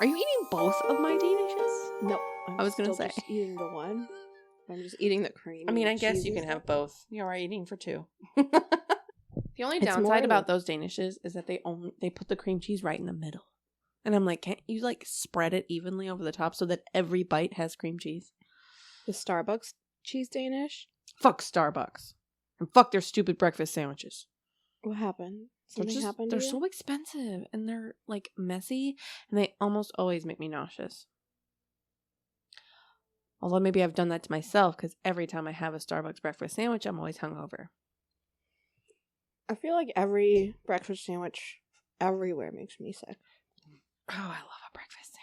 Are you eating both of my Danishes? No. I was going to say. Just eating the one. I'm just eating the cream. I mean, I guess you can have both. You are eating for two. The only It's downside more about those Danishes is that they put the cream cheese right in the middle. And I'm like, can't you like spread it evenly over the top so that every bite has cream cheese? The Starbucks cheese Danish? Fuck Starbucks. And fuck their stupid breakfast sandwiches. What happened? Something happened to They're you? so expensive and they're like messy and they almost always make me nauseous. Although maybe I've done that to myself because every time I have a Starbucks breakfast sandwich, I'm always hungover. I feel like every breakfast sandwich everywhere makes me sick. Oh, I love a breakfast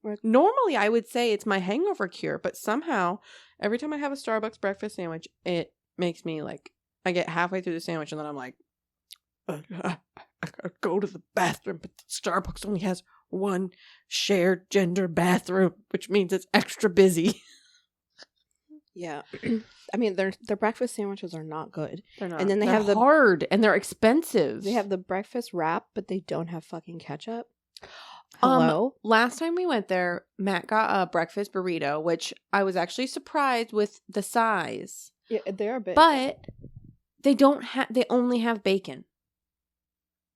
sandwich. Normally, I would say it's my hangover cure, but somehow, every time I have a Starbucks breakfast sandwich, it makes me like, I get halfway through the sandwich and then I'm like, I gotta go to the bathroom, but Starbucks only has one shared gender bathroom, which means it's extra busy. Yeah. I mean, their breakfast sandwiches are not good. They're not. And then they they're have hard and they're expensive. They have the breakfast wrap, but they don't have fucking ketchup. Hello? Last time we went there, Matt got a breakfast burrito, which I was actually surprised with the size. Yeah, they're big. But they only have bacon.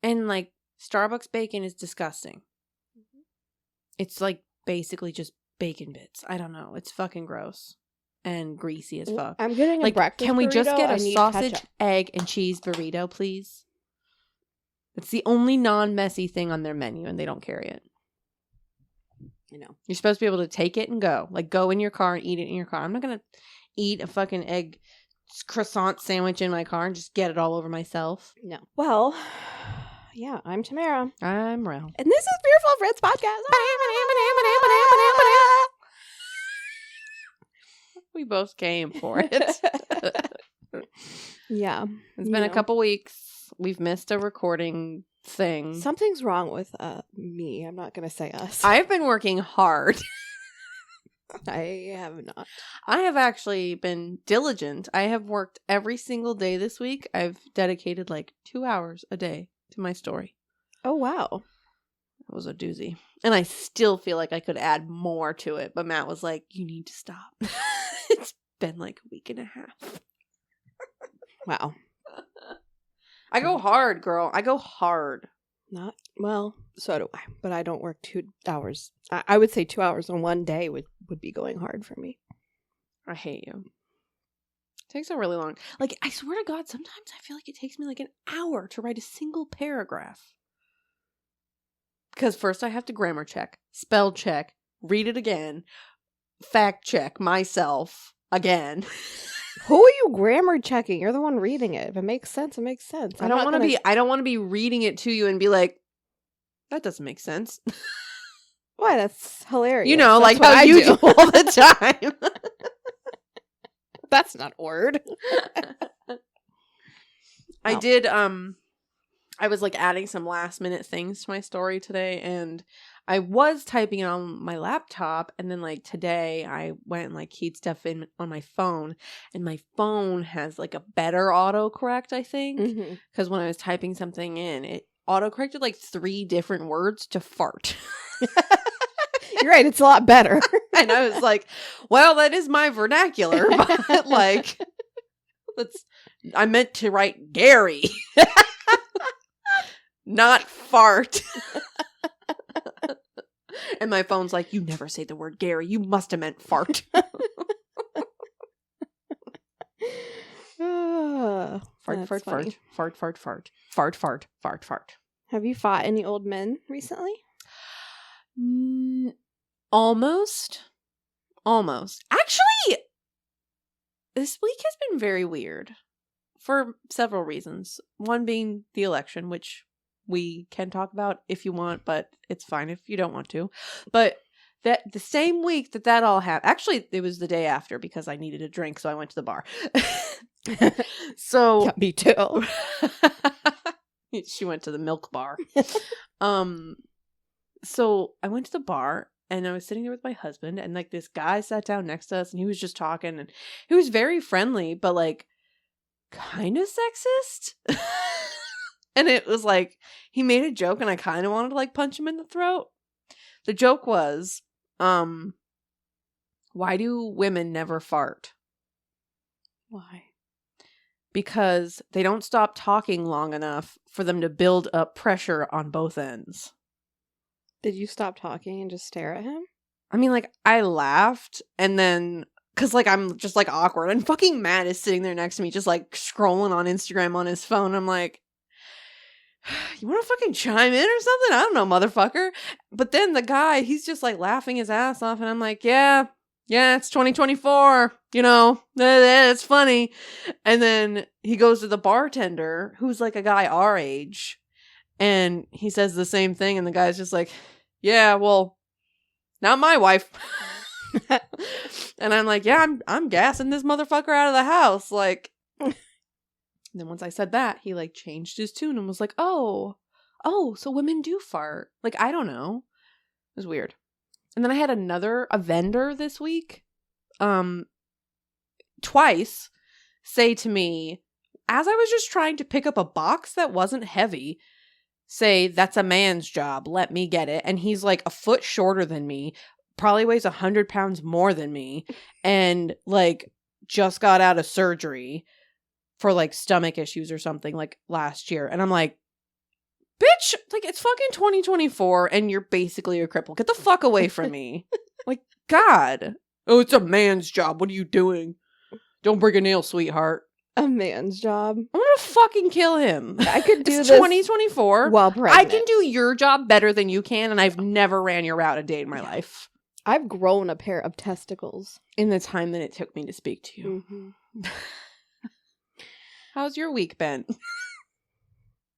And like Starbucks bacon is disgusting. Mm-hmm. It's like basically just bacon bits. I don't know. It's fucking gross and greasy as fuck. I'm getting a breakfast Can we just burrito? get a need sausage, ketchup. egg, and cheese burrito, please? It's the only non-messy thing on their menu, and they don't carry it. You know, you're supposed to be able to take it and go. Like, go in your car and eat it in your car. I'm not gonna eat a fucking egg croissant sandwich in my car and just get it all over myself. No. Well, yeah, I'm Tamara. I'm Rell. And this is Fearful Friends Podcast. We both came for it. Yeah. It's been a couple weeks. We've missed a recording thing. Something's wrong with me. I'm not going to say us. I've been working hard. I have not. I have actually been diligent. I have worked every single day this week. I've dedicated like 2 hours a day to my story. Oh, wow. It was a doozy. And I still feel like I could add more to it. But Matt was like, you need to stop. It's been like a week and a half. Wow. I go hard, girl. I go hard. Not well, so do I. But I don't work 2 hours. I would say 2 hours on one day would be going hard for me. I hate you. It takes a really long. Like, I swear to God, sometimes I feel like it takes me like an hour to write a single paragraph. Because first I have to grammar check, spell check, read it again, fact check myself again. Who are you grammar checking? You're the one reading it. If it makes sense, it makes sense. I don't want to be reading it to you and be like, that doesn't make sense. Why? That's hilarious. You know, that's like how you do all the time. That's not a word. I did, I was like adding some last minute things to my story today, and I was typing it on my laptop, and then like today I went and like keyed stuff in on my phone, and my phone has like a better autocorrect, I think, because when I was typing something in, it autocorrected like 3 different words to fart. You're right, it's a lot better. And I was like, well, that is my vernacular, but like, I meant to write Gary. Not fart. And my phone's like, you never say the word Gary. You must have meant fart. Fart, fart, fart. Fart, fart, fart. Fart, fart, fart, fart. Have you fought any old men recently? Almost. Actually, this week has been very weird. For several reasons. One being the election, which we can talk about if you want, but it's fine if you don't want to. But that the same week that all happened, actually it was the day after because I needed a drink, so I went to the bar. So yeah, me too. She went to the milk bar. So I went to the bar and I was sitting there with my husband, and like this guy sat down next to us and he was just talking, and he was very friendly, but like kind of sexist. And it was like he made a joke and I kind of wanted to like punch him in the throat. The joke was, why do women never fart? Why? Because they don't stop talking long enough for them to build up pressure on both ends. Did you stop talking and just stare at him? I mean, like, I laughed, and then, because, like, I'm just, like, awkward, and fucking Matt is sitting there next to me, just, like, scrolling on Instagram on his phone. I'm like, you want to fucking chime in or something? I don't know, motherfucker. But then the guy, he's just, like, laughing his ass off, and I'm like, yeah, it's 2024, you know, it's funny. And then he goes to the bartender, who's, like, a guy our age, and he says the same thing, and the guy's just like, yeah, well, not my wife. And I'm like, yeah, I'm gassing this motherfucker out of the house. Like, and then once I said that, he like changed his tune and was like, oh, so women do fart. Like, I don't know. It was weird. And then I had a vendor this week, twice say to me, as I was just trying to pick up a box that wasn't heavy, say, that's a man's job, let me get it. And he's like a foot shorter than me, probably weighs 100 pounds more than me, and like just got out of surgery for like stomach issues or something like last year. And I'm like, bitch, like, it's fucking 2024 and you're basically a cripple. Get the fuck away from me. Like, God. Oh, it's a man's job. What are you doing? Don't break a nail, sweetheart. A man's job. I'm gonna fucking kill him. I could do it's this 2024. while pregnant. I can do your job better than you can, and I've never ran your route a day in my life. I've grown a pair of testicles In the time that it took me to speak to you. Mm-hmm. How's your week been?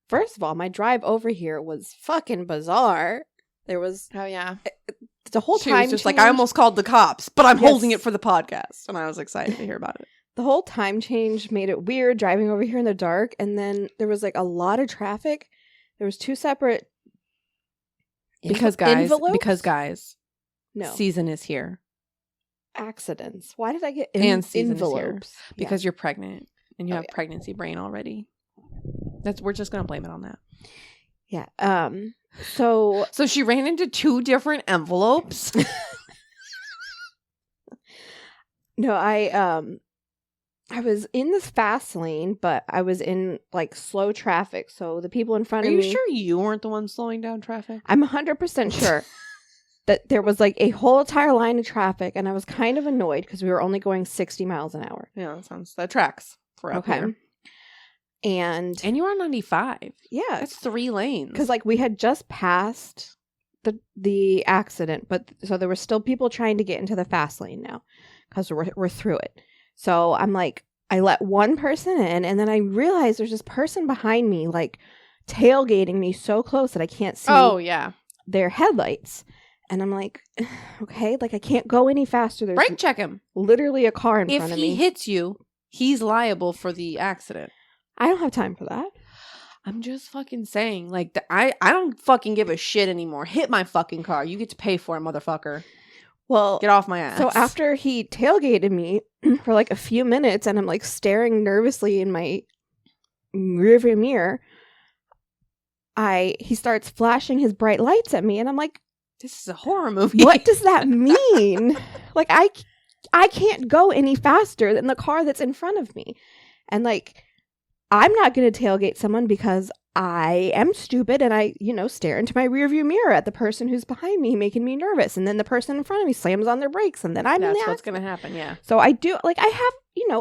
First of all, my drive over here was fucking bizarre. There was the whole She time was just change, like, I almost called the cops, but I'm Yes. holding it for the podcast. And I was excited to hear about it. the whole time change made it weird driving over here in the dark, and then there was like a lot of traffic. There was two separate Because guys, no season is here. accidents. Why did I get And season is here. envelopes? Because you're pregnant and you Oh, have yeah. pregnancy brain already. We're just gonna blame it on that. Yeah. So So she ran into two different envelopes. no, I was in this fast lane, but I was in like slow traffic. So the people in front Are of you me. sure you weren't the one slowing down traffic? I'm 100% sure that there was like a whole entire line of traffic, and I was kind of annoyed because we were only going 60 miles an hour. Yeah, that tracks for up here. And And you're on 95. yeah, That's 3 lanes. because like we had just passed the accident, but so there were still people trying to get into the fast lane now because we're through it. So I'm like, I let one person in, and then I realized there's this person behind me like tailgating me so close that I can't see yeah. their headlights. And I'm like, okay, like I can't go any faster. There's Brake check him. literally a car in If front of he me. hits you, he's liable for the accident. I don't have time for that. I'm just fucking saying, like, I don't fucking give a shit anymore. Hit my fucking car. You get to pay for it, motherfucker. Well, Get off my ass. so after he tailgated me for like a few minutes, and I'm like staring nervously in my rearview mirror, he starts flashing his bright lights at me, and I'm like, this is a horror movie. what does that mean? Like I can't go any faster than the car that's in front of me. And like, I'm not going to tailgate someone because I am stupid and I, stare into my rearview mirror at the person who's behind me, making me nervous. And then the person in front of me slams on their brakes, and then I'm in That's the what's accident. going to happen, yeah. So I do, like, I have,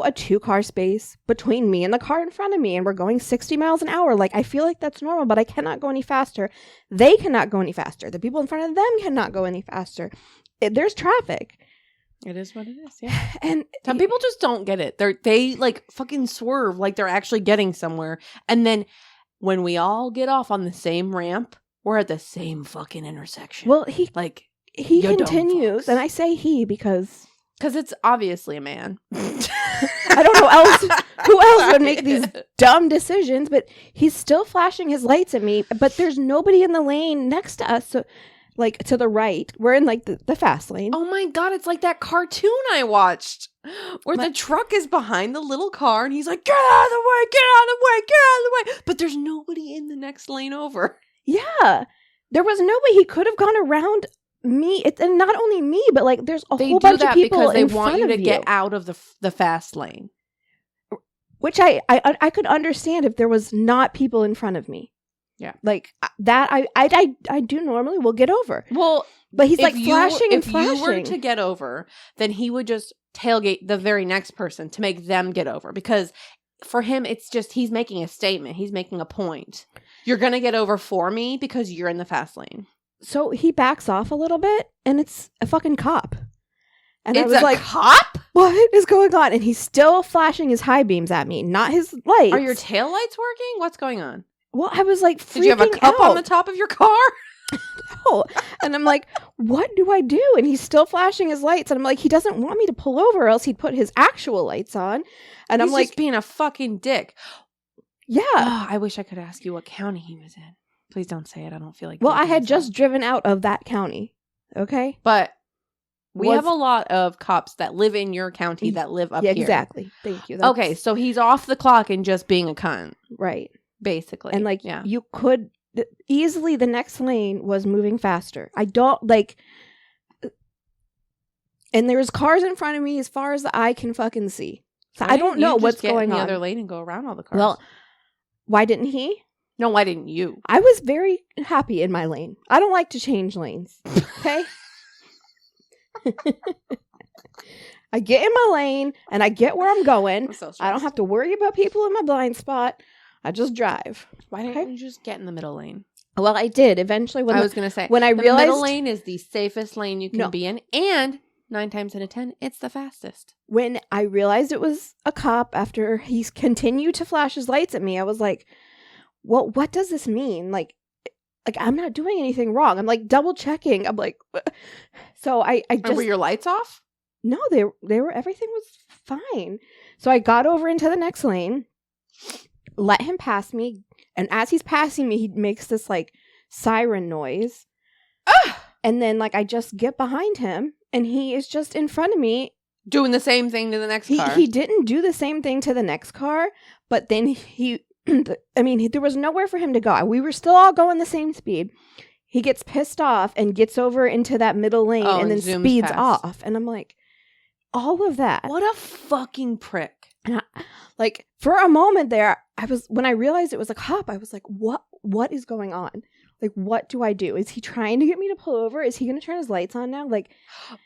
a 2-car space between me and the car in front of me, and we're going 60 miles an hour. Like, I feel like that's normal, but I cannot go any faster. They cannot go any faster. The people in front of them cannot go any faster. There's traffic. It is what it is, yeah. And Some people just don't get it. They like fucking swerve like they're actually getting somewhere. And then when we all get off on the same ramp, we're at the same fucking intersection. well, he you dumb continues, fucks. and I say he because it's obviously a man. I don't know who else would make these dumb decisions, but he's still flashing his lights at me, but there's nobody in the lane next to us. So, like, to the right, we're in like the fast lane. Oh my God, it's like that cartoon I watched where the truck is behind the little car and he's like, get out of the way, get out of the way, get out of the way. But there's nobody in the next lane over. Yeah. There was no way he could have gone around me. It's and not only me, but like there's a They whole do bunch of that people because they in want front you to of get out of the fast lane. which I could understand if there was not people in front of me. Yeah, like that. I do normally will get over. Well, but he's like flashing and flashing. If you were to get over, then he would just tailgate the very next person to make them get over, because for him it's just he's making a statement. He's making a point. You're gonna get over for me because you're in the fast lane. So he backs off a little bit, and it's a fucking cop. And It's I was a like, cop? what is going on? And he's still flashing his high beams at me, not his lights. Are your taillights working? What's going on? Well, I was like, did you have a cup out on the top of your car? No. And I'm like, what do I do? And he's still flashing his lights. And I'm like, he doesn't want me to pull over, or else he'd put his actual lights on. And He's I'm like, just being a fucking dick. Yeah. Oh, I wish I could ask you what county he was in. Please don't say it. I don't feel like. Well, I had myself. just driven out of that county. Okay. But we have a lot of cops that live in your county that live up here. Exactly. Thank you. Okay, so he's off the clock and just being a cunt. Right. Basically. And like, you could easily, the next lane was moving faster. I don't like, and there's cars in front of me as far as the eye can fucking see. So I don't know what's going on. The other lane and go around all the cars. Well, why didn't he? No, why didn't you? I was very happy in my lane. I don't like to change lanes. Okay. I get in my lane and I get where I'm going. I don't have to worry about people in my blind spot. I just drive. Why didn't you just get in the middle lane? Well, I did eventually. When I was going to say, when I the realized middle lane is the safest lane you can be in, and 9 times out of 10, it's the fastest. When I realized it was a cop after he's continued to flash his lights at me, I was like, well, what does this mean? Like I'm not doing anything wrong. I'm like double checking. I'm like, so I just. Were your lights off? No, they were, everything was fine. So I got over into the next lane, let him pass me. And as he's passing me, he makes this like siren noise. And then like I just get behind him and he is just in front of me. Doing the same thing to the next car. He didn't do the same thing to the next car, but then there was nowhere for him to go. We were still all going the same speed. He gets pissed off and gets over into that middle lane and then speeds off. And I'm like, all of that. What a fucking prick. And like for a moment there, when I realized it was a cop, I was like, what is going on? Like, what do I do? Is he trying to get me to pull over? Is he going to turn his lights on now? Like,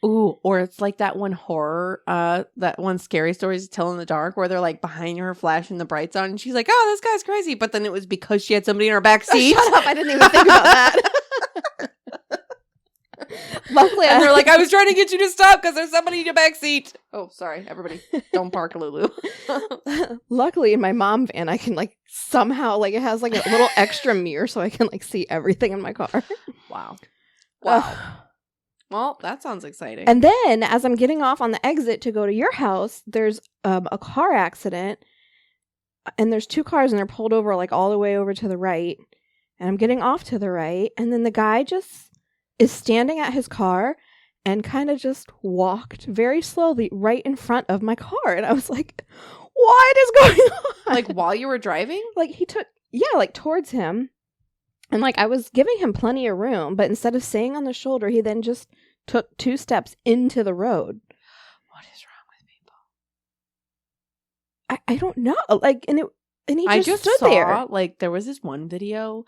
ooh, or it's like that one horror, that one scary stories to tell in the dark where they're like behind her flashing the brights on and she's like, oh, this guy's crazy. But then it was because she had somebody in her back seat. Shut up. I didn't even think about that. Luckily, and they're like, I was trying to get you to stop because there's somebody in your back seat. Oh, sorry, everybody, don't park, Lulu. Luckily, in my mom van, I can like somehow like it has like a little extra mirror so I can like see everything in my car. Wow. Well, that sounds exciting. And then as I'm getting off on the exit to go to your house, there's a car accident. And there's 2 cars and they're pulled over like all the way over to the right. And I'm getting off to the right. And then the guy just is standing at his car and kind of just walked very slowly right in front of my car. And I was like, what is going on? Like while you were driving? Like he took, like towards him. And like I was giving him plenty of room. But instead of staying on the shoulder, he then just took 2 steps into the road. What is wrong with people? I don't know. Like, and he just stood saw, there. Like, there was this one video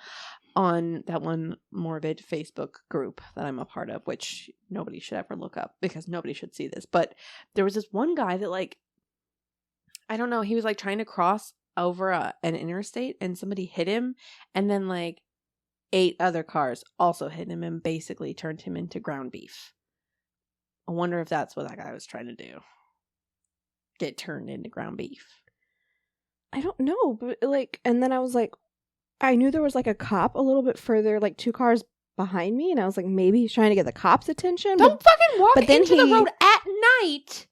on that one morbid Facebook group that I'm a part of, which nobody should ever look up because nobody should see this. But there was this one guy that, like, I don't know, he was like trying to cross over an interstate and somebody hit him, and then like 8 other cars also hit him and basically turned him into ground beef. I wonder if that's what that guy was trying to do. Get turned into ground beef. I don't know, but like, and then I was like, I knew there was like a cop a little bit further, like 2 cars behind me, and I was like, maybe he's trying to get the cops' attention. Don't fucking walk into the road at night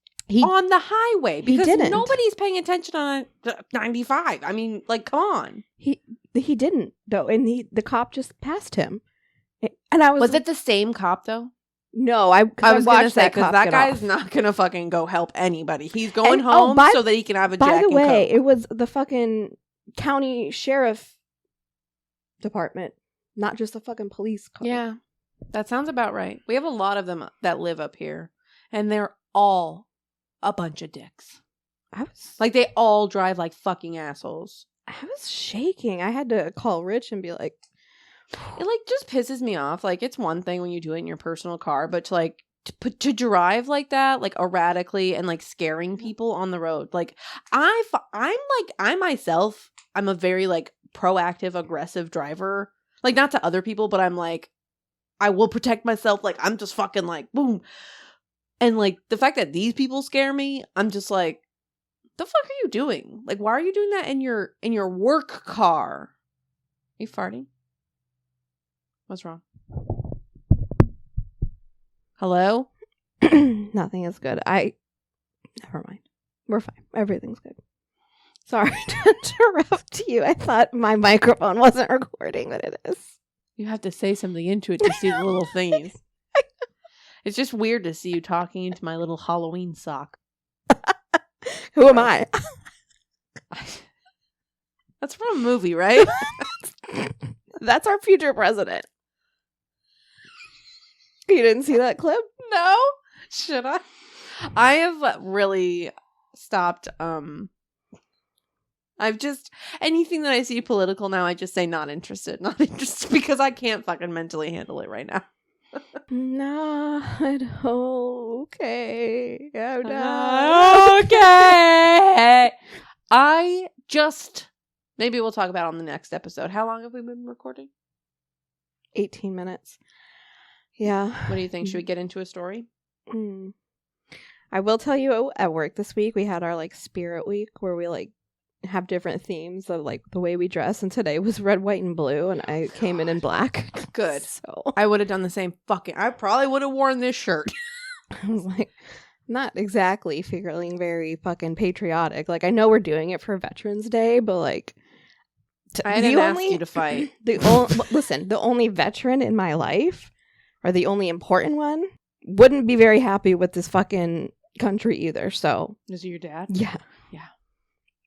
on the highway because nobody's paying attention on 95. I mean, like, come on. He didn't though, and the cop just passed him, and I was it the same cop though? No, I was gonna say because that guy's not gonna fucking go help anybody. He's going home so that he can have a Jack and Coke. By the way, it was the fucking county sheriff department, not just the fucking police car. Yeah. That sounds about right. We have a lot of them that live up here, and they're all a bunch of dicks. Like, they all drive like fucking assholes. I was shaking. I had to call Rich and be like, it like just pisses me off. Like, it's one thing when you do it in your personal car, but to drive like that, like erratically and like scaring people on the road. Like, I'm myself, I'm a very like proactive, aggressive driver. Like, not to other people, but I'm like, I will protect myself. Like, I'm just fucking like, boom. And like the fact that these people scare me, I'm just like, the fuck are you doing? Like, why are you doing that in your work car? Are you farting? What's wrong? Hello? nothing is good. Never mind. We're fine. Everything's good. Sorry to interrupt you. I thought my microphone wasn't recording, but it is. You have to say something into it to see the little thingies. It's just weird to see you talking into my little Halloween sock. Who am I? That's from a movie, right? That's our future president. You didn't see that clip? No. Should I? I have really stopped. I've just, anything that I see political now, I just say not interested because I can't fucking mentally handle it right now. Not okay. I'm not okay. Maybe we'll talk about it on the next episode. How long have we been recording? 18 minutes. Yeah. What do you think? Should we get into a story? I will tell you, at work this week, we had our like spirit week where we like have different themes of like the way we dress, and today was red, white, and blue, and I came in black. Good. So I would have done the same I probably would have worn this shirt. I was like, not exactly feeling very fucking patriotic. Like, I know we're doing it for Veterans Day, but like, I didn't ask you to fight. Listen, the only veteran in my life, or the only important one, wouldn't be very happy with this fucking country either. So, is it your dad? Yeah. Yeah.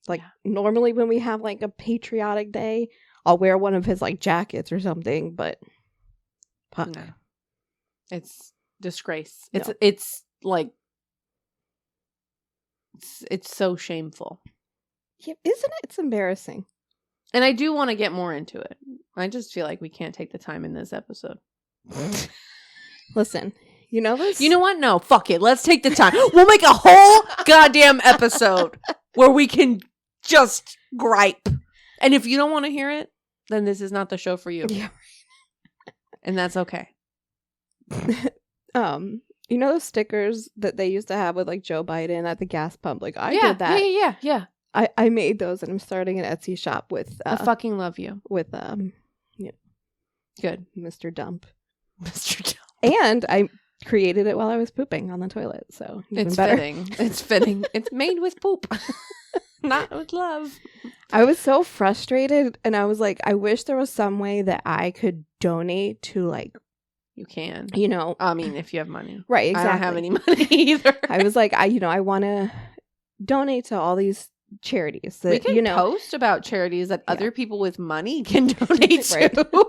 Like, normally when we have like a patriotic day, I'll wear one of his like jackets or something, but fuck. No. It's disgrace. No. It's like, it's so shameful. Yeah, isn't it? It's embarrassing. And I do want to get more into it. I just feel like we can't take the time in this episode. Listen, you know this? You know what? No, fuck it. Let's take the time. We'll make a whole goddamn episode where we can just gripe. And if you don't want to hear it, then this is not the show for you. Yeah. And that's okay. You know those stickers that they used to have with like Joe Biden at the gas pump? Like, I did that. Yeah. I made those, and I'm starting an Etsy shop with I fucking love you. With good Mr. Dump. Mr. Dump. And I created it while I was pooping on the toilet, so it's fitting. It's fitting. It's made with poop. Not with love. I was so frustrated, and I was like, I wish there was some way that I could donate to, like, you can. You know, I mean, if you have money. Right, exactly. I don't have any money either. I was like, I want to donate to all these charities that, we can post about charities that other people with money can donate to.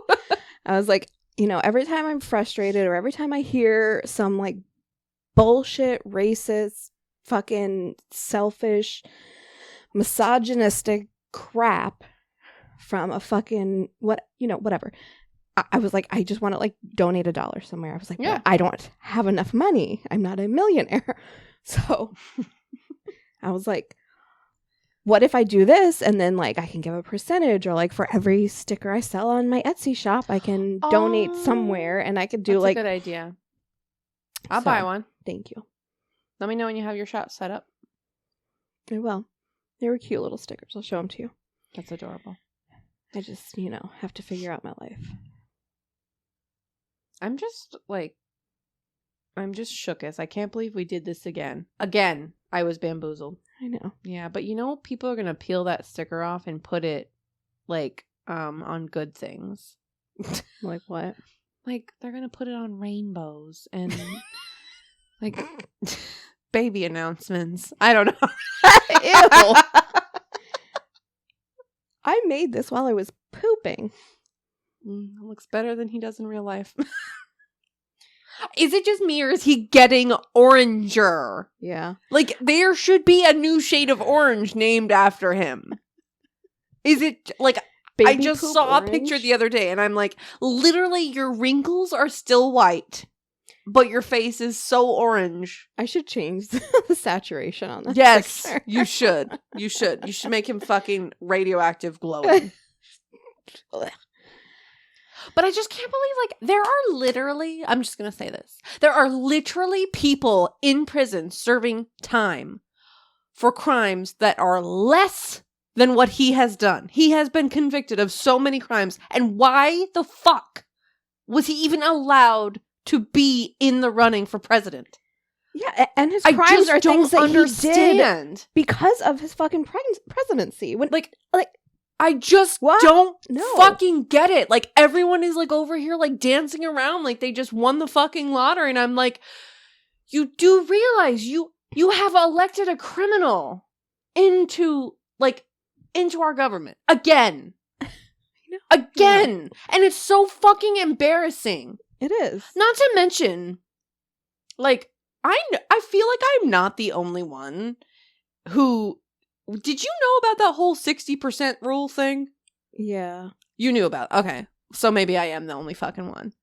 I was like, every time I'm frustrated or every time I hear some like bullshit, racist, fucking selfish, misogynistic crap from a fucking whatever. I was like, I just want to like donate $1 somewhere. I was like, well, I don't have enough money. I'm not a millionaire. So I was like, what if I do this and then like I can give a percentage, or like for every sticker I sell on my Etsy shop, I can donate somewhere, and I could do that's like a good idea. I'll buy one. Thank you. Let me know when you have your shop set up. I will. They were cute little stickers. I'll show them to you. That's adorable. I just, have to figure out my life. I'm just shooketh. I can't believe we did this again. I was bamboozled. I know. Yeah, but people are gonna peel that sticker off and put it like on good things. Like what? Like they're gonna put it on rainbows and like baby announcements. I don't know. Ew. I made this while I was pooping. It looks better than he does in real life. Is it just me or is he getting oranger? Yeah. Like, there should be a new shade of orange named after him. Is it, like, Baby I just poop saw orange? a picture the other day and I'm like, literally, your wrinkles are still white, but your face is so orange. I should change the saturation on that. Yes, picture. you should. You should. You should make him fucking radioactive glowing. But I just can't believe, like, there are literally, I'm just going to say this. There are literally people in prison serving time for crimes that are less than what he has done. He has been convicted of so many crimes. And why the fuck was he even allowed to be in the running for president? Yeah, and his I crimes just are don't things that he did understand. because of his fucking presidency. When, Like, like I just What? don't No. fucking get it. Like, everyone is, like, over here, like, dancing around like they just won the fucking lottery. And I'm like, you do realize you have elected a criminal into our government. Again. Again. And it's so fucking embarrassing. it is. Not to mention, like, I feel like I'm not the only one who... Did you know about that whole 60% rule thing? Yeah. You knew about it. Okay. So maybe I am the only fucking one.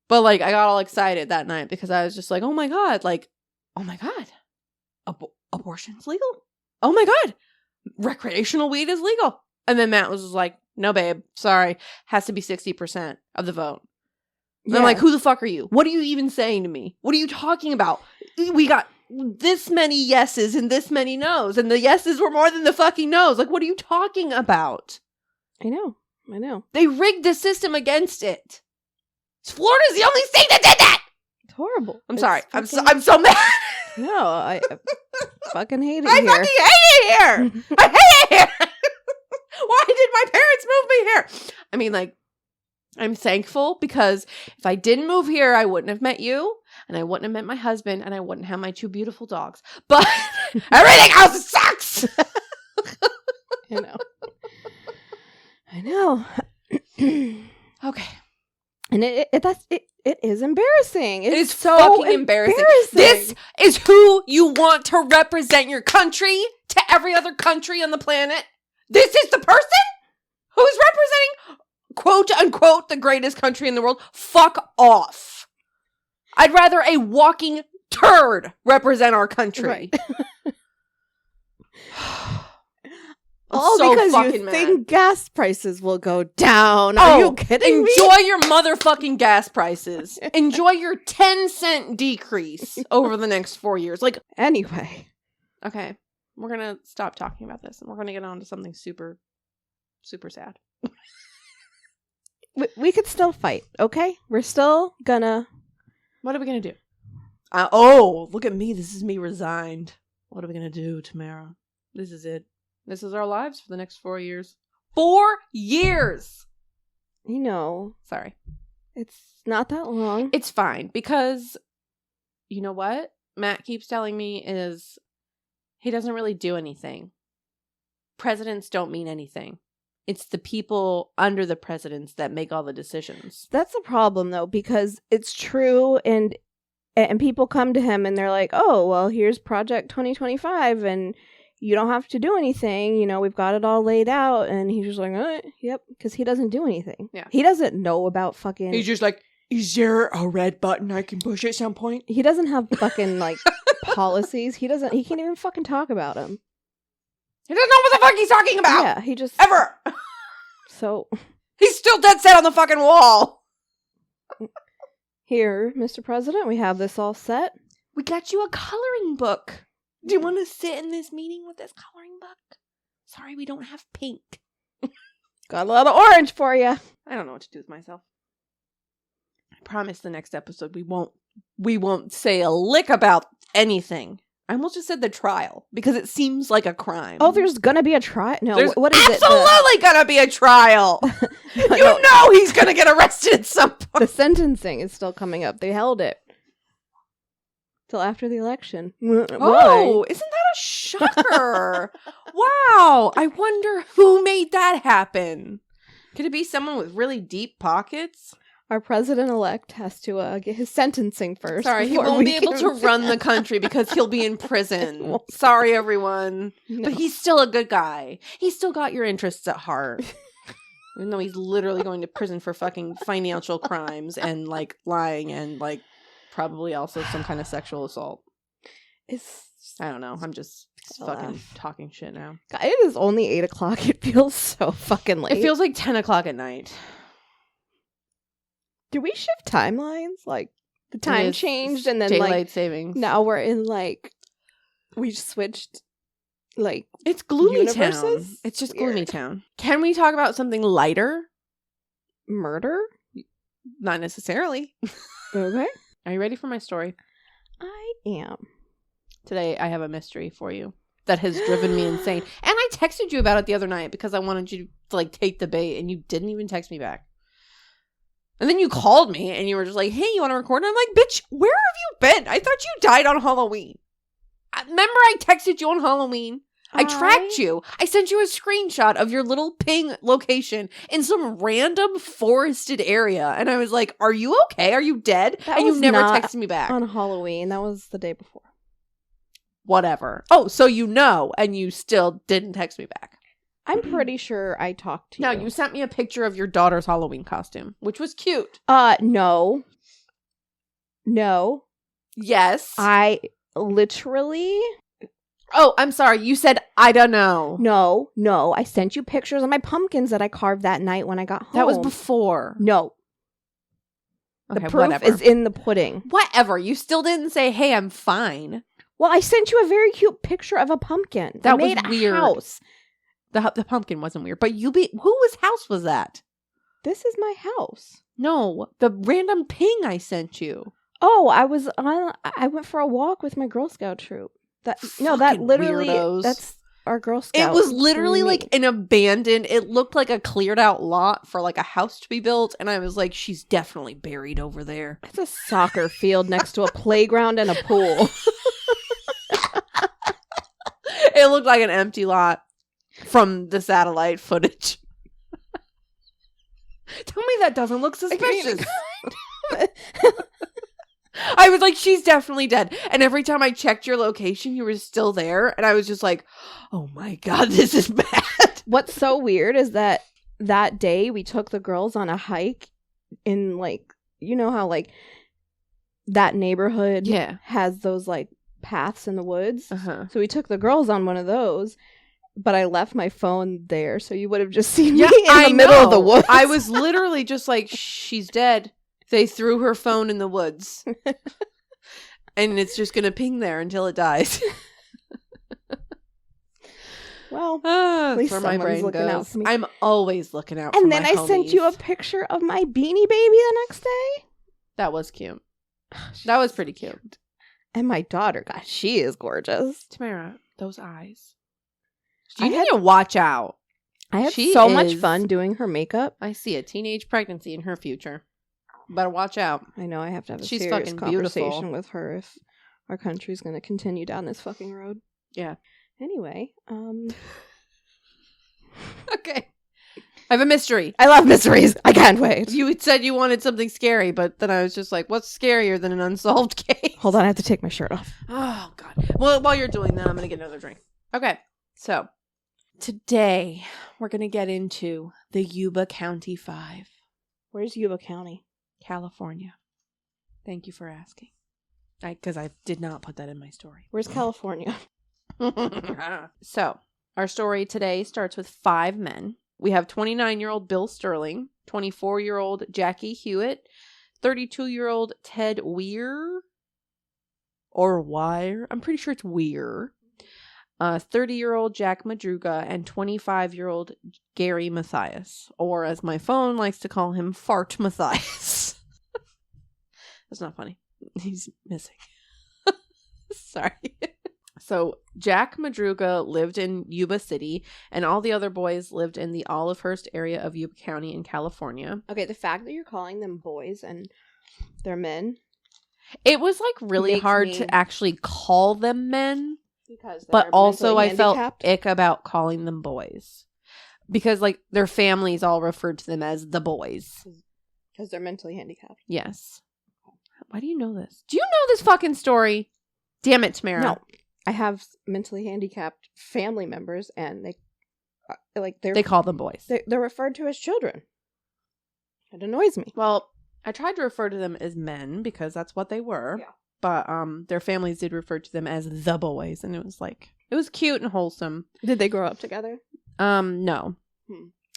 But, like, I got all excited that night because I was just like, oh my God. Like, oh my God. Abortion's legal? Oh my God. Recreational weed is legal. And then Matt was just like, no, babe. Sorry. Has to be 60% of the vote. And I'm like, who the fuck are you? What are you even saying to me? What are you talking about? We got this many yeses and this many no's, and the yeses were more than the fucking no's. Like, what are you talking about? I know. They rigged the system against it. Florida's the only state that did that. It's horrible. I'm It's sorry. fucking- I'm so mad. No, I fucking hate it I here. fucking hate it here. I hate it here. Why did my parents move me here? I mean, like, I'm thankful because if I didn't move here, I wouldn't have met you, and I wouldn't have met my husband, and I wouldn't have my 2 beautiful dogs. But everything else sucks. I know. Okay. And it is embarrassing. It is so fucking embarrassing. This is who you want to represent your country to every other country on the planet. This is the person who's representing, quote unquote, the greatest country in the world. Fuck off. I'd rather a walking turd represent our country. Right. All so because fucking you mad. think gas prices will go down. Are you kidding me? Enjoy your motherfucking gas prices. Enjoy your 10-cent decrease over the next 4 years. Like, Anyway. okay, we're going to stop talking about this and we're going to get on to something super, super sad. We could still fight, okay? We're still gonna... What are we going to do? Oh, look at me. This is me resigned. What are we going to do, Tamara? This is it. This is our lives for the next 4 years. 4 years! You know, Sorry. it's not that long. It's fine because, you know what Matt keeps telling me is he doesn't really do anything. Presidents don't mean anything. It's the people under the presidents that make all the decisions. That's a problem, though, because it's true, and people come to him and they're like, oh, well, here's Project 2025, and you don't have to do anything. You know, we've got it all laid out. And he's just like, yep, because he doesn't do anything. Yeah. He doesn't know about fucking... He's just like, is there a red button I can push at some point? He doesn't have fucking, like, policies. He can't even fucking talk about them. He doesn't know what the fuck he's talking about! Yeah, he just... Ever! So... He's still dead set on the fucking wall! Here, Mr. President, we have this all set. We got you a coloring book. Do you want to sit in this meeting with this coloring book? Sorry, we don't have pink. Got a lot of orange for you. I don't know what to do with myself. I promise the next episode we won't say a lick about anything. I almost just said the trial because it seems like a crime. Oh, there's gonna be a trial? No, There's what is it? absolutely gonna be a trial. You know he's gonna get arrested at some point. The sentencing is still coming up. They held it till after the election. Oh, isn't that a shocker? Wow. I wonder who made that happen. Could it be someone with really deep pockets? Our president-elect has to get his sentencing first. Sorry, he before won't we be able can- to run the country because he'll be in prison. won't. Sorry, everyone. No. But he's still a good guy. He's still got your interests at heart. Even though he's literally going to prison for fucking financial crimes and, like, lying and, like, probably also some kind of sexual assault. I don't know. I'm just fucking talking shit now. It is only 8 o'clock. It feels so fucking late. It feels like 10 o'clock at night. Do we shift timelines? Like, the time is changed and then, Daylight like, savings. now we're in, like, we switched, like, It's Gloomy universes? Town. It's just Weird. Gloomy Town. Can we talk about something lighter? murder? Not necessarily. Okay. Are you ready for my story? I am. Today, I have a mystery for you that has driven me insane. And I texted you about it the other night because I wanted you to, like, take the bait, and you didn't even text me back. And then you called me, and you were just like, hey, you want to record? And I'm like, bitch, where have you been? I thought you died on Halloween. Remember I texted you on Halloween? I tracked you. I sent you a screenshot of your little ping location in some random forested area. And I was like, are you okay? Are you dead? That And you was never not texted me back. on Halloween. That was the day before. Whatever. Oh, so you know, and you still didn't text me back. I'm pretty sure I talked to you. No, you sent me a picture of your daughter's Halloween costume, which was cute. No. No. Yes. I literally... Oh, I'm sorry. You said, I don't know. No. I sent you pictures of my pumpkins that I carved that night when I got home. That was before. No. Okay, The proof whatever. is in the pudding. Whatever. You still didn't say, hey, I'm fine. Well, I sent you a very cute picture of a pumpkin. That I was made a weird. house. The pumpkin wasn't weird. But whose house was that? This is my house. No, the random ping I sent you. Oh, I went for a walk with my Girl Scout troop. That Fucking literally weirdos. that's our Girl Scout. It was literally like meet. an abandoned, it looked like a cleared out lot for like a house to be built. And I was like, she's definitely buried over there. It's a soccer field next to a playground and a pool. It looked like an empty lot from the satellite footage. Tell me that doesn't look suspicious. I was like, she's definitely dead. And every time I checked your location, you were still there. And I was just like, oh my God, this is bad. What's so weird is that day we took the girls on a hike in, like, you know how, like, that neighborhood has those, like, paths in the woods. Uh-huh. So we took the girls on one of those, but I left my phone there, so you would have just seen me in the middle of the woods. I was literally just like, she's dead. They threw her phone in the woods. And it's just going to ping there until it dies. Well, That's least where my someone's brain looking out goes. for me. I'm always looking out for and my then I sent you a homies. picture of my Beanie Baby the next day. That was cute. That was pretty cute. And my daughter, gosh, she is gorgeous. Tamara, those eyes. I You need had- to watch out. I had She so much is- fun doing her makeup. I see a teenage pregnancy in her future. Better watch out. I know I have to have a She's serious fucking conversation beautiful. with her if our country's going to continue down this fucking road. Yeah. Anyway, Okay. I have a mystery. I love mysteries. I can't wait. You had said you wanted something scary, but then I was just like, what's scarier than an unsolved case? Hold on, I have to take my shirt off. Oh, God. Well, while you're doing that, I'm going to get another drink. Okay. So, today, we're going to get into the Yuba County 5, Where's Yuba County? California. Thank you for asking. Because I did not put that in my story. Where's California? So, our story today starts with 5 men. We have 29-year-old Bill Sterling, 24-year-old Jackie Hewitt, 32-year-old Ted Weir, or Wire. I'm pretty sure it's Weir. 30-year-old Jack Madruga, and 25-year-old Gary Mathias, or as my phone likes to call him, Fart Mathias. That's not funny. He's missing. Sorry. So, Jack Madruga lived in Yuba City, and all the other boys lived in the Olivehurst area of Yuba County in California. Okay, the fact that you're calling them boys and they're men. It was, like, really Makes hard me- to actually call them men, Because but they're also I mentally felt handicapped. ick about calling them boys. Because, like, their families all referred to them as the boys. Because they're mentally handicapped. Yes. Why do you know this? Do you know this fucking story? Damn it, Tamara. No. I have mentally handicapped family members, and they call them boys. They're referred to as children. It annoys me. Well, I tried to refer to them as men because that's what they were. Yeah. But their families did refer to them as the boys, and it was cute and wholesome. Did they grow up together? No.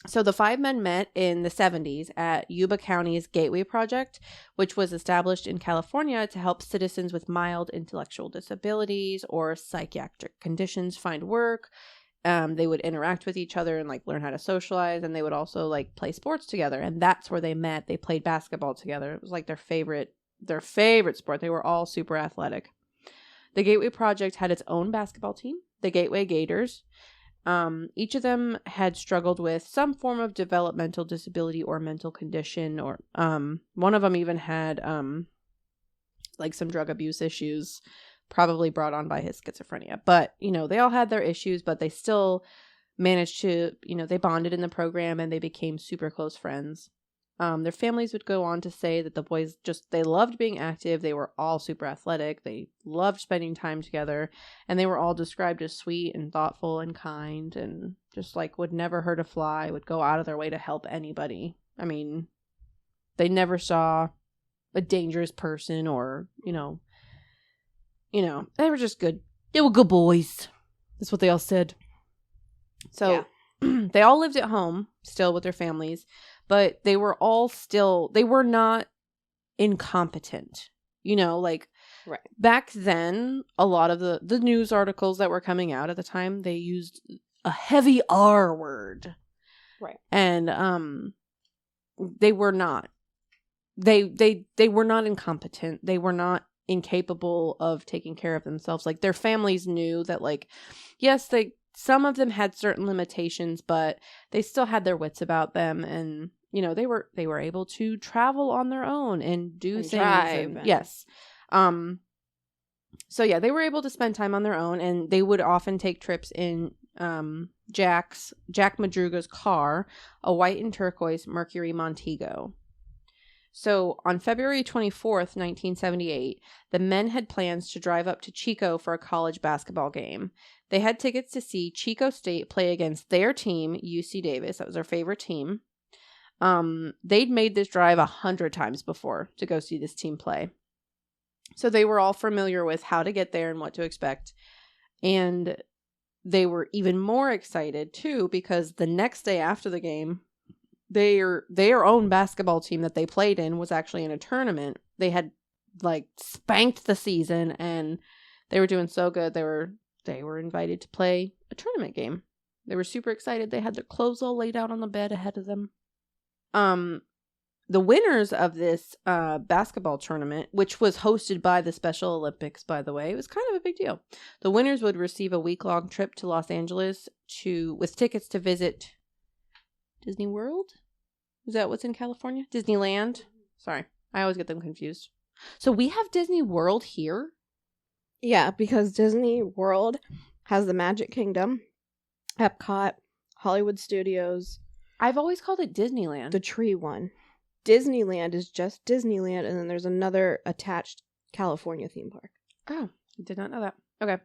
So the 5 men met in the 70s at Yuba County's Gateway Project, which was established in California to help citizens with mild intellectual disabilities or psychiatric conditions find work. They would interact with each other and like learn how to socialize, and they would also like play sports together. And that's where they met. They played basketball together. It was like their favorite sport. They were all super athletic. The Gateway Project had its own basketball team, the Gateway Gators. Each of them had struggled with some form of developmental disability or mental condition, or one of them even had like some drug abuse issues, probably brought on by his schizophrenia. But, they all had their issues, but they still managed to, they bonded in the program and they became super close friends. Their families would go on to say that the boys they loved being active. They were all super athletic. They loved spending time together, and they were all described as sweet and thoughtful and kind, and just like would never hurt a fly, would go out of their way to help anybody. I mean, they never saw a dangerous person or, they were just good. They were good boys. That's what they all said. So they all lived at home still with their families. But they were they were not incompetent, right. Back then, a lot of the news articles that were coming out at the time, they used a heavy R word. Right. And they were not, they were not incompetent. They were not incapable of taking care of themselves. Like their families knew that yes, some of them had certain limitations, but they still had their wits about them, and they were able to travel on their own and do things. Drive. Yes. So yeah, they were able to spend time on their own, and they would often take trips in Jack Madruga's car, a white and turquoise Mercury Montego. So on February 24th, 1978, the men had plans to drive up to Chico for a college basketball game. They had tickets to see Chico State play against their team, UC Davis. That was their favorite team. They'd made this drive 100 times before to go see this team play. So they were all familiar with how to get there and what to expect. And they were even more excited, too, because the next day after the game, their own basketball team that they played in was actually in a tournament. They had spanked the season, and they were doing so good. They were invited to play a tournament game. They were super excited. They had their clothes all laid out on the bed ahead of them. The winners of this basketball tournament, which was hosted by the Special Olympics, by the way, it was kind of a big deal. The winners would receive a week-long trip to Los Angeles with tickets to visit Disney World. Is that what's in California? Disneyland? Sorry, I always get them confused. So we have Disney World here? Yeah, because Disney World has the Magic Kingdom, Epcot, Hollywood Studios. I've always called it Disneyland. The tree one. Disneyland is just Disneyland, and then there's another attached California theme park. Oh, I did not know that. Okay.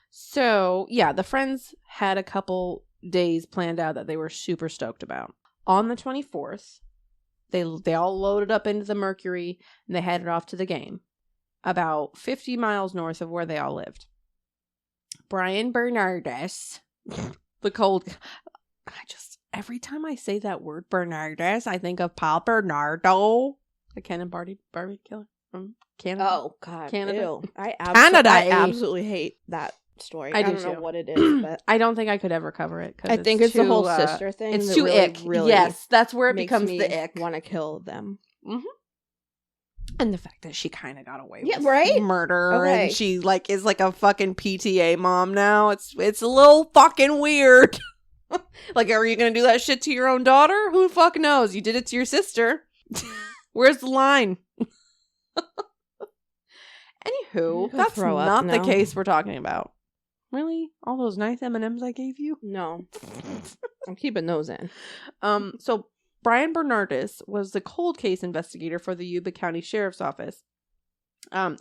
So, yeah, the friends had a couple days planned out that they were super stoked about. On the 24th, they all loaded up into the Mercury, and they headed off to the game, about 50 miles north of where they all lived. Brian Bernardes, every time I say that word, Bernardes, I think of Paul Bernardo, the Cannon Barbie killer from Canada. Oh, God. Canada. Ew. I Canada. absolutely hate that story. I don't do know what it is, but I don't think I could ever cover it. I think it's the whole sister thing. It's that too really, ick. Really yes, that's where it makes becomes me the ick. Want to kill them. Mm-hmm. And the fact that she kind of got away Yeah, with right? murder, Okay. and she is like a fucking PTA mom now. It's a little fucking weird. Are you gonna do that shit to your own daughter? Who the fuck knows? You did it to your sister. Where's the line? Anywho, that's not the case we're talking about. Really? All those nice M&Ms I gave you? No. I'm keeping those in. So Brian Bernardus was the cold case investigator for the Yuba County Sheriff's Office.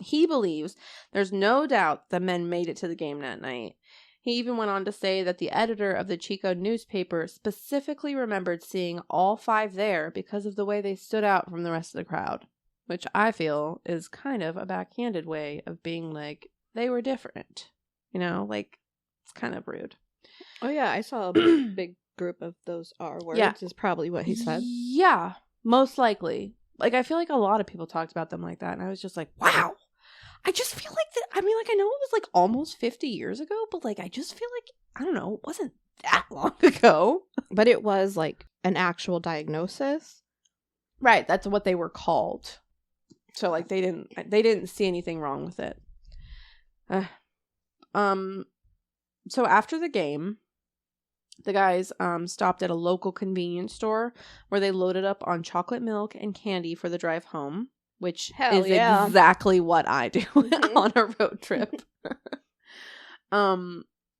He believes there's no doubt the men made it to the game that night. He even went on to say that the editor of the Chico newspaper specifically remembered seeing all 5 there because of the way they stood out from the rest of the crowd, which I feel is kind of a backhanded way of being like, they were different. You know, like, it's kind of rude. Oh, yeah, I saw a big group of those R words is probably what he said. Yeah, most likely. Like, I feel like a lot of people talked about them like that, and I was just like, wow. I just feel like that. I mean, like, I know it was like almost 50 years ago, but like, I just feel like, I don't know, it wasn't that long ago. But it was like an actual diagnosis. Right, that's what they were called. So like, they didn't see anything wrong with it. So after the game, the guys stopped at a local convenience store where they loaded up on chocolate milk and candy for the drive home, which is exactly what I do on a road trip.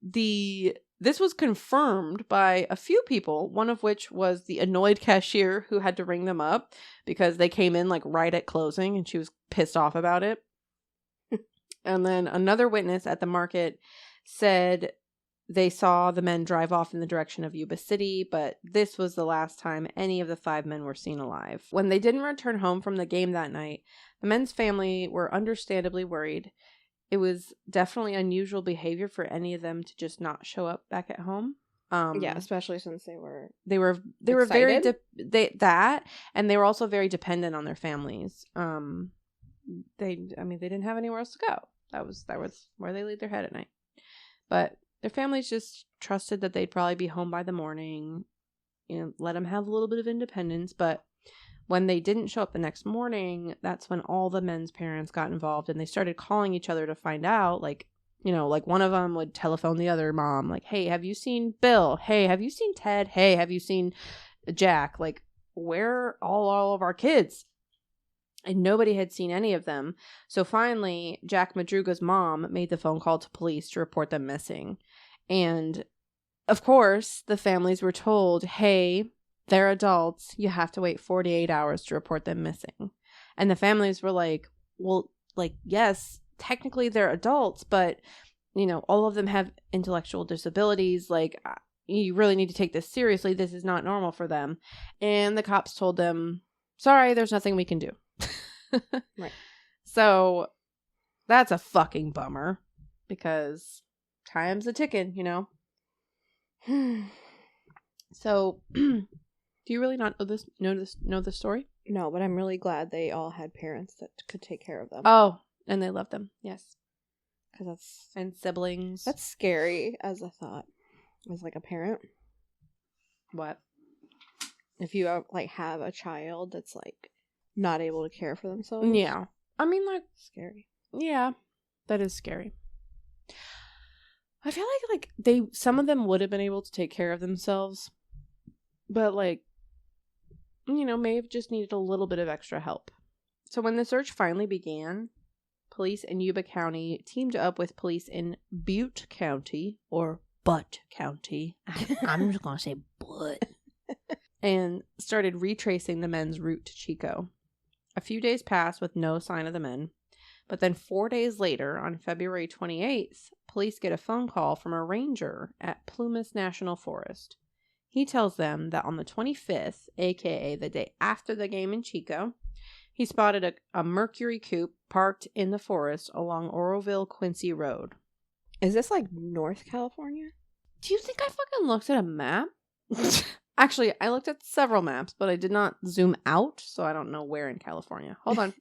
This was confirmed by a few people, one of which was the annoyed cashier who had to ring them up because they came in like right at closing and she was pissed off about it. And then another witness at the market said they saw the men drive off in the direction of Yuba City, but this was the last time any of the 5 men were seen alive. When they didn't return home from the game that night, the men's family were understandably worried. It was definitely unusual behavior for any of them to just not show up back at home. Yeah, especially since they were very and they were also very dependent on their families. They didn't have anywhere else to go. That was where they laid their head at night. But their families just trusted that they'd probably be home by the morning and let them have a little bit of independence. But when they didn't show up the next morning, that's when all the men's parents got involved and they started calling each other to find out. Like, you know, like one of them would telephone the other mom, like, hey, have you seen Bill? Hey, have you seen Ted? Hey, have you seen Jack? Like, where are all of our kids? And nobody had seen any of them. So finally, Jack Madruga's mom made the phone call to police to report them missing. And of course, the families were told, hey, they're adults. You have to wait 48 hours to report them missing. And the families were like, well, like, yes, technically they're adults, but, you know, all of them have intellectual disabilities. Like, you really need to take this seriously. This is not normal for them. And the cops told them, sorry, there's nothing we can do. Right. So that's a fucking bummer because time's a ticking, you know. So do you really not know this story? No, but I'm really glad they all had parents that could take care of them. Oh, and they loved them. Yes. And siblings. That's scary as a thought. As like a parent. What? If you have a child that's like not able to care for themselves. Yeah. I mean, like, scary. Yeah. That is scary. I feel like some of them would have been able to take care of themselves, but like, you know, may have just needed a little bit of extra help. So when the search finally began, police in Yuba County teamed up with police in Butte County, or Butt County. I'm just going to say Butt. And started retracing the men's route to Chico. A few days passed with no sign of the men, but then 4 days later, on February 28th, police get a phone call from a ranger at Plumas National Forest. He tells them that on the 25th, aka the day after the game in Chico, he spotted a Mercury coupe parked in the forest along Oroville-Quincy Road. Is this like North California? Do you think I fucking looked at a map? Actually, I looked at several maps, but I did not zoom out, so I don't know where in California. Hold on.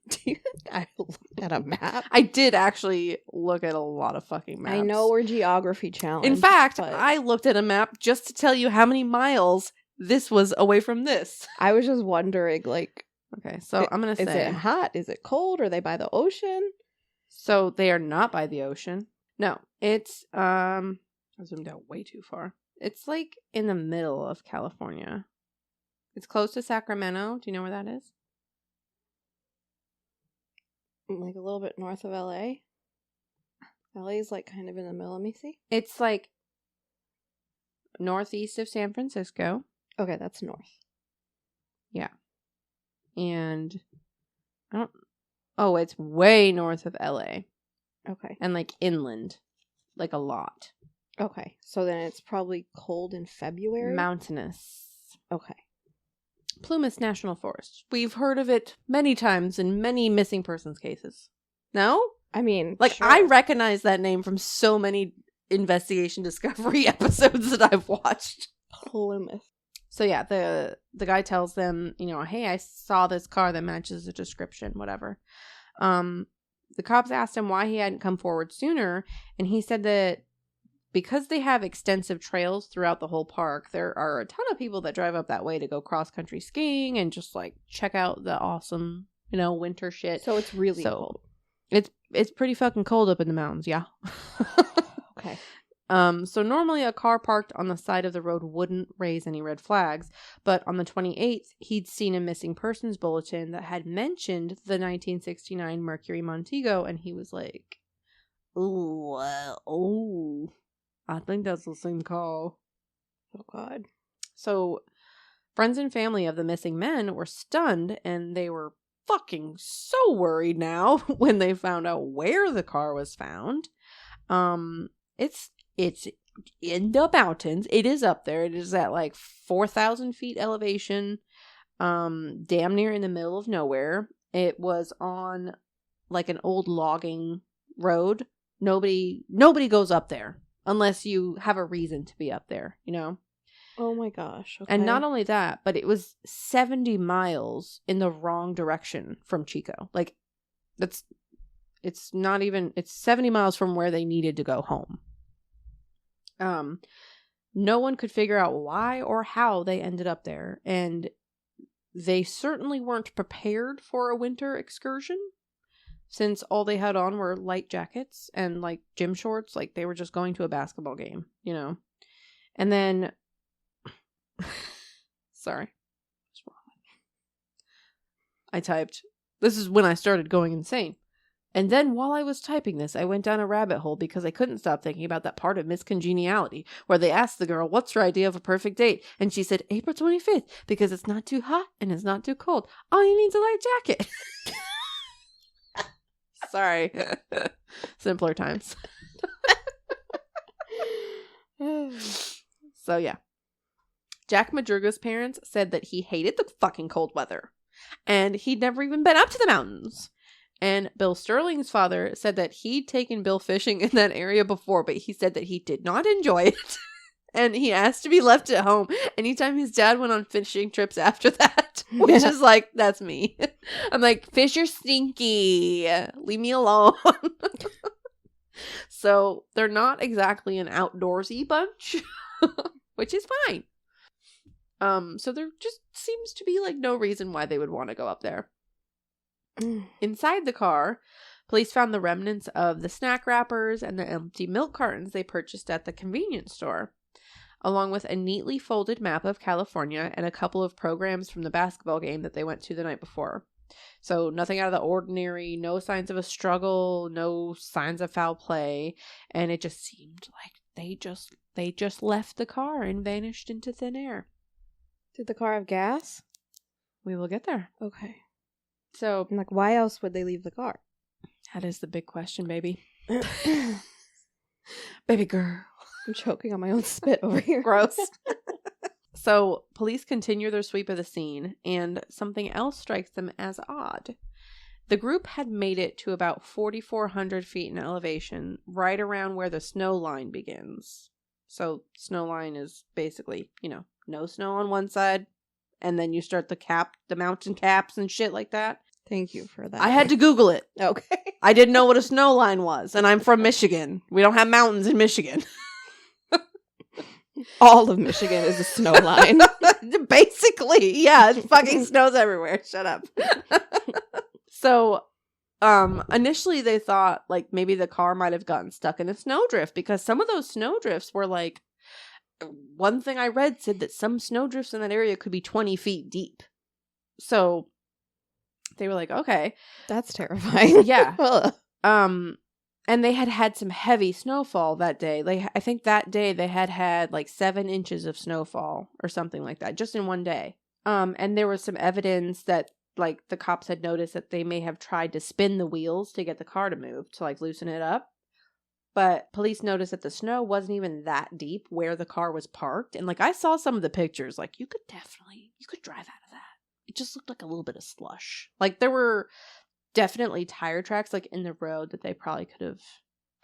I looked at a map? I did actually look at a lot of fucking maps. I know we're geography challenged. In fact, I looked at a map just to tell you how many miles this was away from this. I was just wondering, like... Okay, so I'm going to say... Is it hot? Is it cold? Are they by the ocean? So they are not by the ocean. No, it's... I zoomed out way too far. It's like in the middle of California. It's close to Sacramento. Do you know where that is? Like a little bit north of LA. LA is like kind of in the middle. Let me see. It's like northeast of San Francisco. Okay, that's north. And I don't. Oh, it's way north of LA Okay. and like inland, like a lot. Okay. So then it's probably cold in February? Mountainous. Okay. Plumas National Forest. We've heard of it many times in many missing persons cases. No? I mean, Like, sure. I recognize that name from so many investigation discovery episodes that I've watched. Plymouth. So yeah, the guy tells them, you know, hey, I saw this car that matches the description, whatever. The cops asked him why he hadn't come forward sooner, and he said that because they have extensive trails throughout the whole park, there are a ton of people that drive up that way to go cross-country skiing and just, like, check out the awesome, you know, winter shit. So it's really cold. It's pretty fucking cold up in the mountains, yeah. Okay. So normally a car parked on the side of the road wouldn't raise any red flags, but on the 28th, he'd seen a missing persons bulletin that had mentioned the 1969 Mercury Montego, and he was like, oh, I think that's the same car. Oh, God. So friends and family of the missing men were stunned, and they were fucking so worried now when they found out where the car was found. It's in the mountains. It is up there. It is at like 4,000 feet elevation, damn near in the middle of nowhere. It was on like an old logging road. Nobody goes up there unless you have a reason to be up there, you know? Oh my gosh. Okay. And not only that, but it was 70 miles in the wrong direction from Chico. Like, it's 70 miles from where they needed to go home. No one could figure out why or how they ended up there, and they certainly weren't prepared for a winter excursion, since all they had on were light jackets and like gym shorts, like they were just going to a basketball game, you know. And then sorry. What's wrong? I typed, this is when I started going insane. And then while I was typing this, I went down a rabbit hole because I couldn't stop thinking about that part of Miss Congeniality where they asked the girl, what's your idea of a perfect date? And she said, April 25th, because it's not too hot and it's not too cold. All you need is a light jacket. Sorry. Simpler times. So yeah. Jack Madruga's parents said that he hated the fucking cold weather. And he'd never even been up to the mountains. And Bill Sterling's father said that he'd taken Bill fishing in that area before, but he said that he did not enjoy it. And he asked to be left at home anytime his dad went on fishing trips after that. Which is like, that's me. I'm like, fish are stinky. Leave me alone. So they're not exactly an outdoorsy bunch. Which is fine. So there just seems to be like no reason why they would want to go up there. Inside the car, police found the remnants of the snack wrappers and the empty milk cartons they purchased at the convenience store, along with a neatly folded map of California and a couple of programs from the basketball game that they went to the night before. So nothing out of the ordinary, no signs of a struggle, no signs of foul play, and it just seemed like they just left the car and vanished into thin air. Did the car have gas? We will get there. Okay. So, I'm like, why else would they leave the car? that is the big question, baby. Baby girl. I'm choking on my own spit over here. Gross. So, police continue their sweep of the scene, and something else strikes them as odd. The group had made it to about 4,400 feet in elevation, right around where the snow line begins. So, snow line is basically, you know, no snow on one side, and then you start the mountain caps and shit like that. Thank you for that. I had to Google it. Okay. I didn't know what a snow line was, and I'm from Michigan. We don't have mountains in Michigan. All of Michigan is a snow line. Basically, yeah, it fucking snows everywhere. Shut up. So, initially they thought like maybe the car might have gotten stuck in a snowdrift because some of those snowdrifts were like, one thing I read said that some snowdrifts in that area could be 20 feet deep. So they were like, okay. That's terrifying. Yeah. And they had some heavy snowfall that day. I think that day they had like 7 inches of snowfall or something like that, just in one day. And there was some evidence that, like, the cops had noticed that they may have tried to spin the wheels to get the car to move, to, like, loosen it up. But police noticed that the snow wasn't even that deep where the car was parked. And, like, I saw some of the pictures. Like, you could drive out of that. It just looked like a little bit of slush. Like, there were definitely tire tracks, like, in the road that they probably could have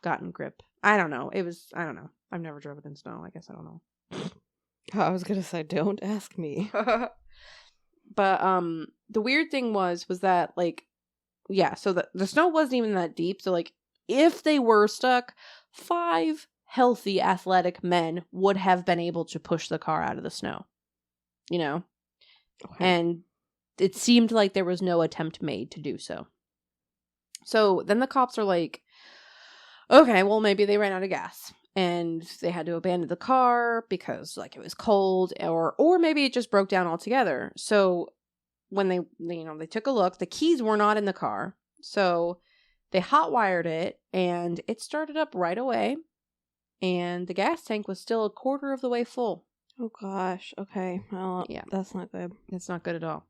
gotten grip. I don't know. I don't know. I've never driven in snow. I guess I don't know. I was gonna say, don't ask me. But the weird thing was that, like, yeah, so the snow wasn't even that deep. So, like, if they were stuck, 5 healthy athletic men would have been able to push the car out of the snow, you know? Okay. And it seemed like there was no attempt made to do so. So then the cops are like, okay, well, maybe they ran out of gas and they had to abandon the car because, like, it was cold, or maybe it just broke down altogether. So when they took a look, the keys were not in the car. So they hotwired it and it started up right away. And the gas tank was still a quarter of the way full. Oh gosh. Okay. Well, Yeah. that's not good. It's not good at all.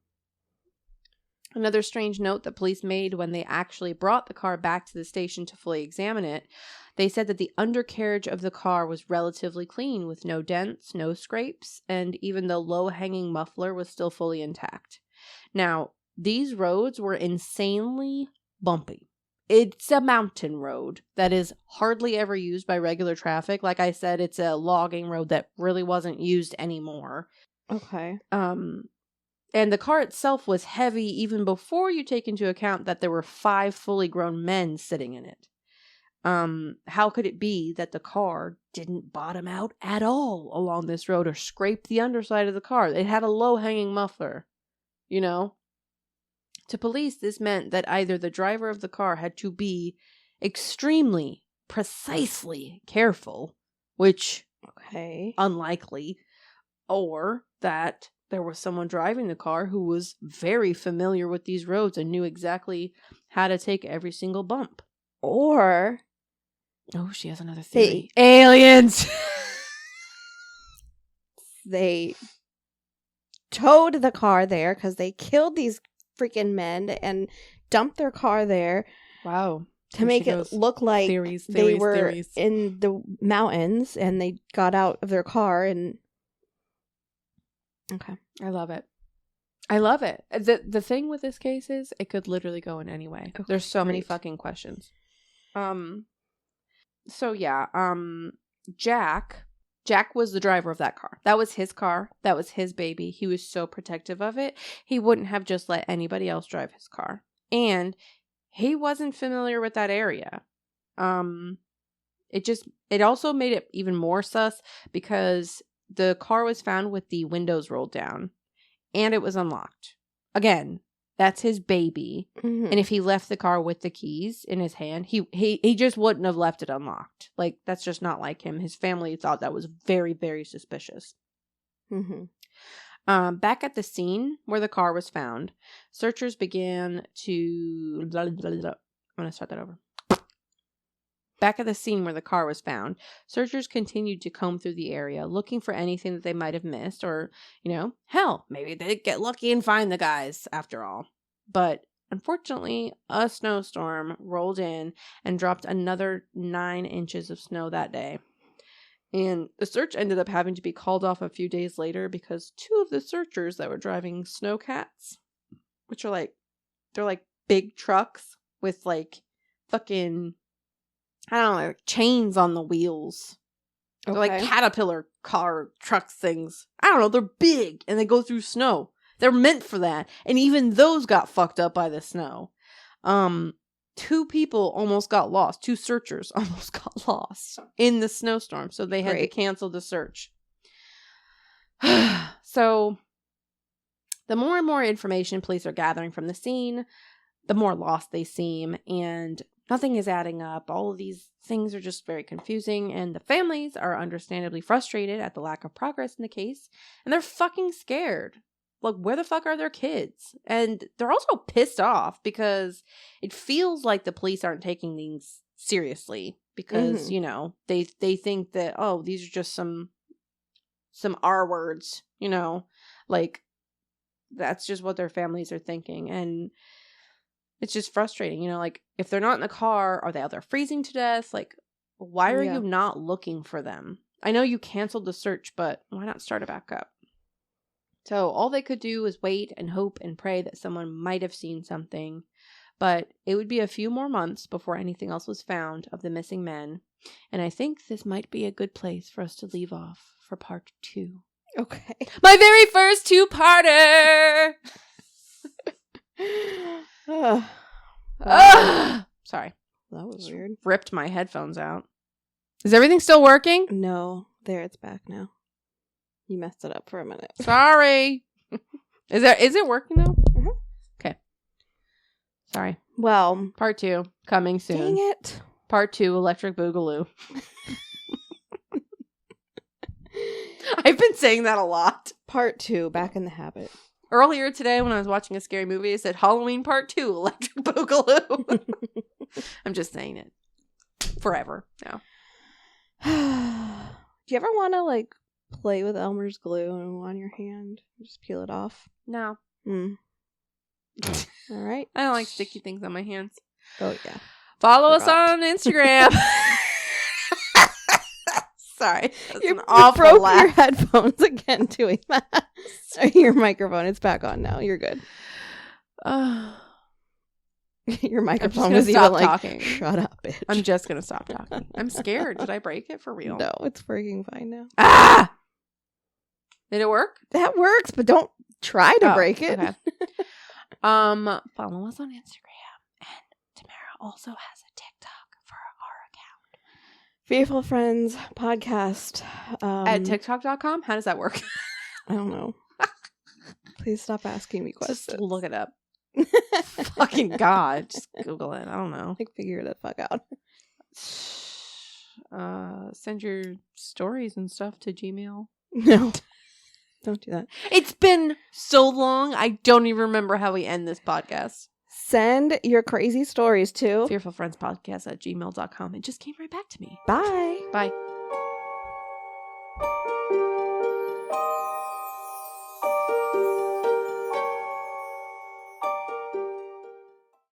Another strange note that police made when they actually brought the car back to the station to fully examine it, they said that the undercarriage of the car was relatively clean with no dents, no scrapes, and even the low-hanging muffler was still fully intact. Now, these roads were insanely bumpy. It's a mountain road that is hardly ever used by regular traffic. Like I said, it's a logging road that really wasn't used anymore. Okay. And the car itself was heavy even before you take into account that there were 5 fully grown men sitting in it. How could it be that the car didn't bottom out at all along this road or scrape the underside of the car? It had a low-hanging muffler, you know? To police, this meant that either the driver of the car had to be extremely, precisely careful, which, Okay. unlikely, or that there was someone driving the car who was very familiar with these roads and knew exactly how to take every single bump. Or Oh, she has another theory. They- Aliens! they towed the car there because they killed these freaking men and dumped their car there Wow. to Here make she it goes. look like Theories, they were theories. in the mountains and they got out of their car and okay. I love it. I love it. The thing with this case is it could literally go in any way. Okay, There's so many great. fucking questions. So yeah, Jack was the driver of that car. That was his car. That was his baby. He was so protective of it. He wouldn't have just let anybody else drive his car. And he wasn't familiar with that area. It also made it even more sus because the car was found with the windows rolled down and it was unlocked. Again, that's his baby. Mhm. And if he left the car with the keys in his hand, he just wouldn't have left it unlocked. Like, that's just not like him. His family thought that was very, very suspicious. Mhm. Back at the scene where the car was found, searchers began to... I'm going to start that over. Back at the scene where the car was found, searchers continued to comb through the area, looking for anything that they might have missed, or, hell, maybe they'd get lucky and find the guys after all. But unfortunately, a snowstorm rolled in and dropped another 9 inches of snow that day. And the search ended up having to be called off a few days later because 2 of the searchers that were driving snowcats, which are they're like big trucks with like fucking, I don't know, chains on the wheels. They're like Caterpillar car trucks things. I don't know, they're big and they go through snow. They're meant for that. And even those got fucked up by the snow. 2 people almost got lost. 2 searchers almost got lost in the snowstorm. So they had to cancel the search. So the more and more information police are gathering from the scene, the more lost they seem. And nothing is adding up. All of these things are just very confusing. And the families are understandably frustrated at the lack of progress in the case. And they're fucking scared. Like, where the fuck are their kids? And they're also pissed off because it feels like the police aren't taking things seriously because, they think that, oh, these are just some R words, like that's just what their families are thinking. And it's just frustrating, you know, like if they're not in the car, are they out there freezing to death? Like, why are Yeah. you not looking for them? I know you canceled the search, but why not start it back up? So all they could do is wait and hope and pray that someone might have seen something. But it would be a few more months before anything else was found of the missing men. And I think this might be a good place for us to leave off for part 2. Okay. My very first 2-parter! Sorry. That was weird. Ripped my headphones out. Is everything still working? No, there, it's back now. You messed it up for a minute. Sorry. Is it working though? Mhm. Okay. Sorry. Well, Part 2 coming soon. dang it. Part 2 Electric Boogaloo. I've been saying that a lot. Part 2, back in the habit. Earlier today when I was watching a scary movie, I said Halloween Part 2 Electric Boogaloo. I'm just saying it. Forever now. Do you ever want to, like, play with Elmer's glue on your hand? Just peel it off? No. All right. I don't like sticky things on my hands. Oh, yeah. Follow us Forgot. on Instagram. Sorry. That's You an awful broke your laugh. headphones again doing that. Your microphone, it's back on now. You're good. Your microphone gonna was even stop like, talking. shut up, bitch. I'm just going to stop talking. I'm scared. Did I break it for real? No, it's working fine now. Ah! Did it work? That works, but don't try to break it. Okay. Follow us on Instagram. And Tamara also has a TikTok for our account. Fearful Friends podcast. At TikTok.com? How does that work? I don't know. Please stop asking me questions. Just look it up. Fucking God. Just Google it. I don't know. Like, figure the fuck out. Send your stories and stuff to Gmail. No. Don't do that. It's been so long. I don't even remember how we end this podcast. Send your crazy stories to Fearfulfriendspodcast@gmail.com. It just came right back to me. Bye. Bye.